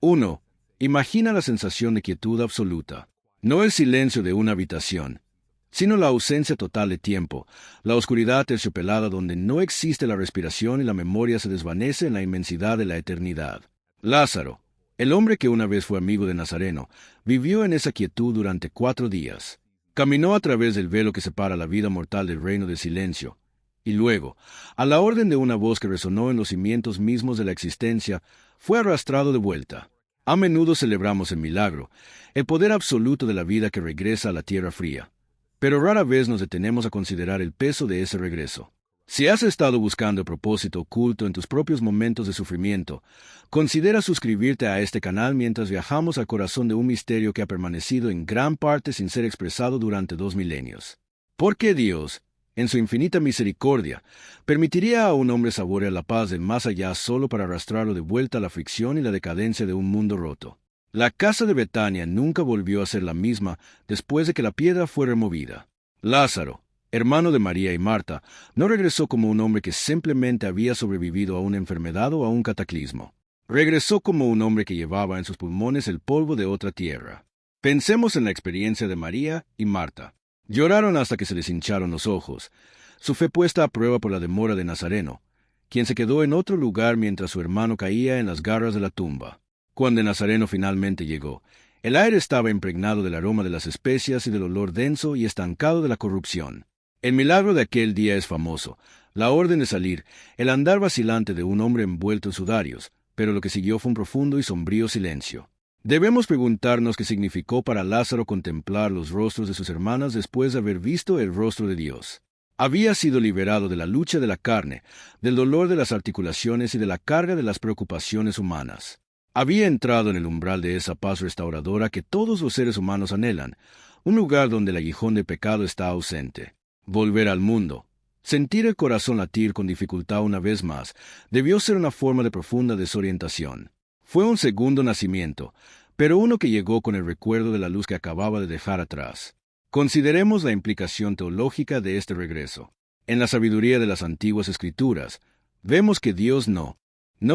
1. Imagina la sensación de quietud absoluta. No el silencio de una habitación, sino la ausencia total de tiempo, la oscuridad terciopelada donde no existe la respiración y la memoria se desvanece en la inmensidad de la eternidad. Lázaro, el hombre que una vez fue amigo de Nazareno, vivió en esa quietud durante 4 días. Caminó a través del velo que separa la vida mortal del reino del silencio, y luego, a la orden de una voz que resonó en los cimientos mismos de la existencia, fue arrastrado de vuelta. A menudo celebramos el milagro, el poder absoluto de la vida que regresa a la tierra fría. Pero rara vez nos detenemos a considerar el peso de ese regreso. Si has estado buscando el propósito oculto en tus propios momentos de sufrimiento, considera suscribirte a este canal mientras viajamos al corazón de un misterio que ha permanecido en gran parte sin ser expresado durante 2 milenios. ¿Por qué Dios, en su infinita misericordia, permitiría a un hombre saborear la paz del más allá solo para arrastrarlo de vuelta a la fricción y la decadencia de un mundo roto? La casa de Betania nunca volvió a ser la misma después de que la piedra fue removida. Lázaro, hermano de María y Marta, no regresó como un hombre que simplemente había sobrevivido a una enfermedad o a un cataclismo. Regresó como un hombre que llevaba en sus pulmones el polvo de otra tierra. Pensemos en la experiencia de María y Marta. Lloraron hasta que se les hincharon los ojos, su fe puesta a prueba por la demora de Nazareno, quien se quedó en otro lugar mientras su hermano caía en las garras de la tumba. Cuando Nazareno finalmente llegó, el aire estaba impregnado del aroma de las especias y del olor denso y estancado de la corrupción. El milagro de aquel día es famoso, la orden de salir, el andar vacilante de un hombre envuelto en sudarios, pero lo que siguió fue un profundo y sombrío silencio. Debemos preguntarnos qué significó para Lázaro contemplar los rostros de sus hermanas después de haber visto el rostro de Dios. Había sido liberado de la lucha de la carne, del dolor de las articulaciones y de la carga de las preocupaciones humanas. Había entrado en el umbral de esa paz restauradora que todos los seres humanos anhelan, un lugar donde el aguijón del pecado está ausente. Volver al mundo, sentir el corazón latir con dificultad una vez más, debió ser una forma de profunda desorientación. Fue un segundo nacimiento, pero uno que llegó con el recuerdo de la luz que acababa de dejar atrás. Consideremos la implicación teológica de este regreso. En la sabiduría de las antiguas escrituras, vemos que Dios no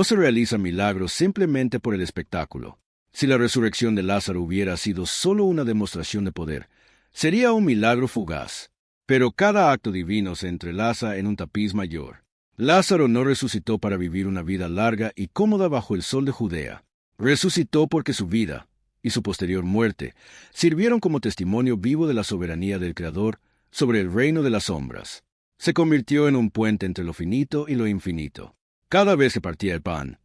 se realiza milagros simplemente por el espectáculo. Si la resurrección de Lázaro hubiera sido solo una demostración de poder, sería un milagro fugaz. Pero cada acto divino se entrelaza en un tapiz mayor. Lázaro no resucitó para vivir una vida larga y cómoda bajo el sol de Judea. Resucitó porque su vida y su posterior muerte sirvieron como testimonio vivo de la soberanía del Creador sobre el reino de las sombras. Se convirtió en un puente entre lo finito y lo infinito. Cada vez que partía el pan,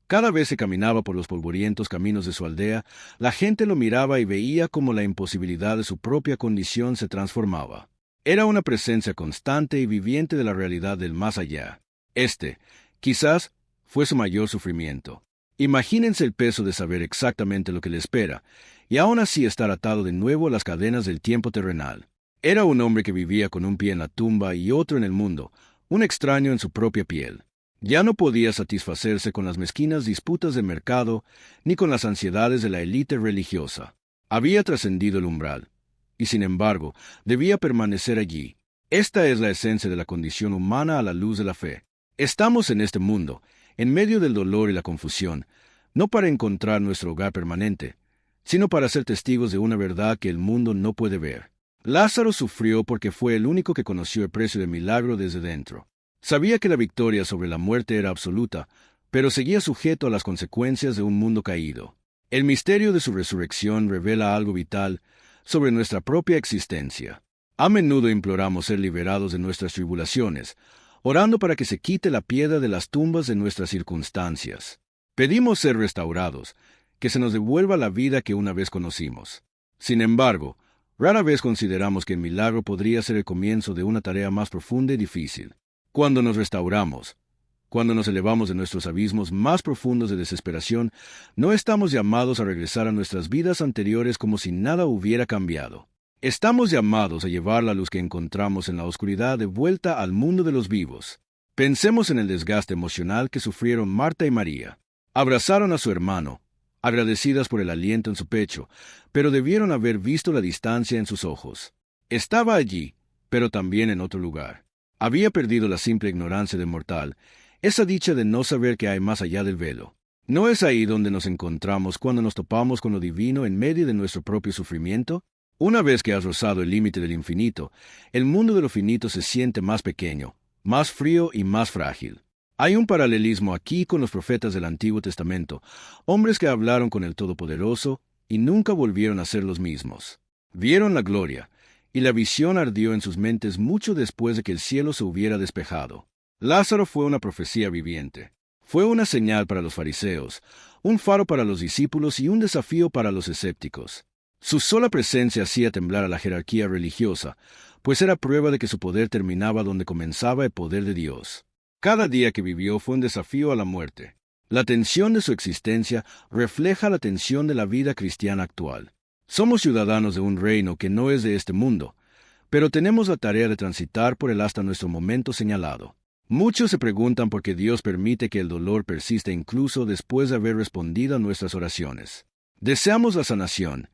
cada vez que caminaba por los polvorientos caminos de su aldea, la gente lo miraba y veía cómo la imposibilidad de su propia condición se transformaba. Era una presencia constante y viviente de la realidad del más allá. Quizás, fue su mayor sufrimiento. Imagínense el peso de saber exactamente lo que le espera, y aún así estar atado de nuevo a las cadenas del tiempo terrenal. Era un hombre que vivía con un pie en la tumba y otro en el mundo, un extraño en su propia piel. Ya no podía satisfacerse con las mezquinas disputas de mercado, ni con las ansiedades de la élite religiosa. Había trascendido el umbral, y sin embargo, debía permanecer allí. Esta es la esencia de la condición humana a la luz de la fe. Estamos en este mundo, en medio del dolor y la confusión, no para encontrar nuestro hogar permanente, sino para ser testigos de una verdad que el mundo no puede ver. Lázaro sufrió porque fue el único que conoció el precio del milagro desde dentro. Sabía que la victoria sobre la muerte era absoluta, pero seguía sujeto a las consecuencias de un mundo caído. El misterio de su resurrección revela algo vital sobre nuestra propia existencia. A menudo imploramos ser liberados de nuestras tribulaciones, orando para que se quite la piedra de las tumbas de nuestras circunstancias. Pedimos ser restaurados, que se nos devuelva la vida que una vez conocimos. Sin embargo, rara vez consideramos que el milagro podría ser el comienzo de una tarea más profunda y difícil. Cuando nos restauramos, cuando nos elevamos de nuestros abismos más profundos de desesperación, no estamos llamados a regresar a nuestras vidas anteriores como si nada hubiera cambiado. Estamos llamados a llevar la luz que encontramos en la oscuridad de vuelta al mundo de los vivos. Pensemos en el desgaste emocional que sufrieron Marta y María. Abrazaron a su hermano, agradecidas por el aliento en su pecho, pero debieron haber visto la distancia en sus ojos. Estaba allí, pero también en otro lugar. Había perdido la simple ignorancia de mortal, esa dicha de no saber qué hay más allá del velo. ¿No es ahí donde nos encontramos cuando nos topamos con lo divino en medio de nuestro propio sufrimiento? Una vez que has rozado el límite del infinito, el mundo de lo finito se siente más pequeño, más frío y más frágil. Hay un paralelismo aquí con los profetas del Antiguo Testamento, hombres que hablaron con el Todopoderoso y nunca volvieron a ser los mismos. Vieron la gloria, y la visión ardió en sus mentes mucho después de que el cielo se hubiera despejado. Lázaro fue una profecía viviente. Fue una señal para los fariseos, un faro para los discípulos y un desafío para los escépticos. Su sola presencia hacía temblar a la jerarquía religiosa, pues era prueba de que su poder terminaba donde comenzaba el poder de Dios. Cada día que vivió fue un desafío a la muerte. La tensión de su existencia refleja la tensión de la vida cristiana actual. Somos ciudadanos de un reino que no es de este mundo, pero tenemos la tarea de transitar por él hasta nuestro momento señalado. Muchos se preguntan por qué Dios permite que el dolor persista incluso después de haber respondido a nuestras oraciones. Deseamos la sanación,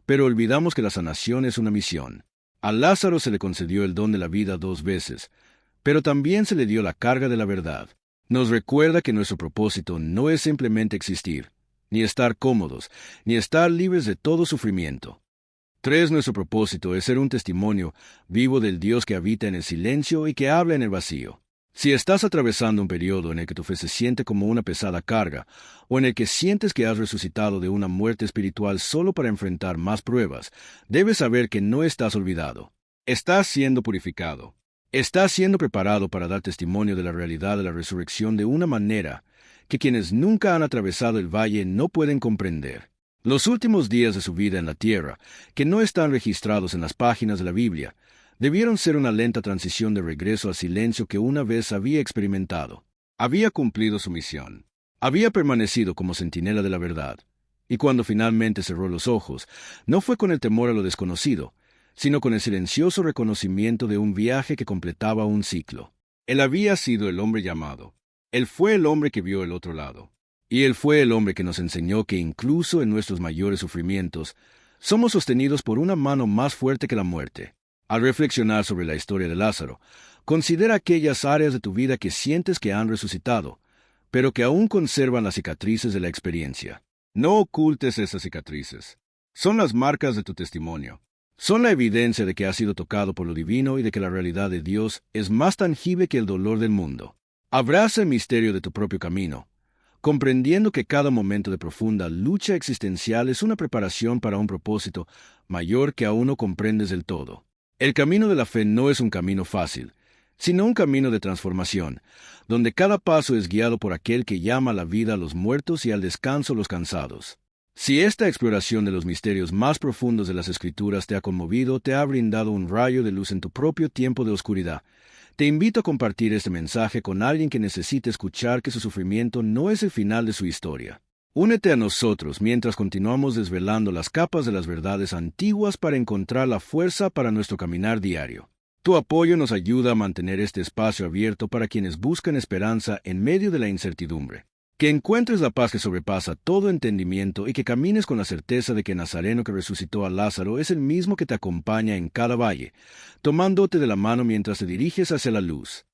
pero olvidamos que la sanación es una misión. A Lázaro se le concedió el don de la vida 2 veces, pero también se le dio la carga de la verdad. Nos recuerda que nuestro propósito no es simplemente existir, ni estar cómodos, ni estar libres de todo sufrimiento. 3. Nuestro propósito es ser un testimonio vivo del Dios que habita en el silencio y que habla en el vacío. Si estás atravesando un periodo en el que tu fe se siente como una pesada carga, o en el que sientes que has resucitado de una muerte espiritual solo para enfrentar más pruebas, debes saber que no estás olvidado. Estás siendo purificado. Estás siendo preparado para dar testimonio de la realidad de la resurrección de una manera que quienes nunca han atravesado el valle no pueden comprender. Los últimos días de su vida en la tierra, que no están registrados en las páginas de la Biblia, debieron ser una lenta transición de regreso al silencio que una vez había experimentado. Había cumplido su misión. Había permanecido como centinela de la verdad. Y cuando finalmente cerró los ojos, no fue con el temor a lo desconocido, sino con el silencioso reconocimiento de un viaje que completaba un ciclo. Él había sido el hombre llamado. Él fue el hombre que vio el otro lado. Y Él fue el hombre que nos enseñó que incluso en nuestros mayores sufrimientos, somos sostenidos por una mano más fuerte que la muerte. Al reflexionar sobre la historia de Lázaro, considera aquellas áreas de tu vida que sientes que han resucitado, pero que aún conservan las cicatrices de la experiencia. No ocultes esas cicatrices. Son las marcas de tu testimonio. Son la evidencia de que has sido tocado por lo divino y de que la realidad de Dios es más tangible que el dolor del mundo. Abraza el misterio de tu propio camino, comprendiendo que cada momento de profunda lucha existencial es una preparación para un propósito mayor que aún no comprendes del todo. El camino de la fe no es un camino fácil, sino un camino de transformación, donde cada paso es guiado por aquel que llama a la vida a los muertos y al descanso a los cansados. Si esta exploración de los misterios más profundos de las Escrituras te ha conmovido, te ha brindado un rayo de luz en tu propio tiempo de oscuridad, te invito a compartir este mensaje con alguien que necesite escuchar que su sufrimiento no es el final de su historia. Únete a nosotros mientras continuamos desvelando las capas de las verdades antiguas para encontrar la fuerza para nuestro caminar diario. Tu apoyo nos ayuda a mantener este espacio abierto para quienes buscan esperanza en medio de la incertidumbre. Que encuentres la paz que sobrepasa todo entendimiento y que camines con la certeza de que el Nazareno que resucitó a Lázaro es el mismo que te acompaña en cada valle, tomándote de la mano mientras te diriges hacia la luz.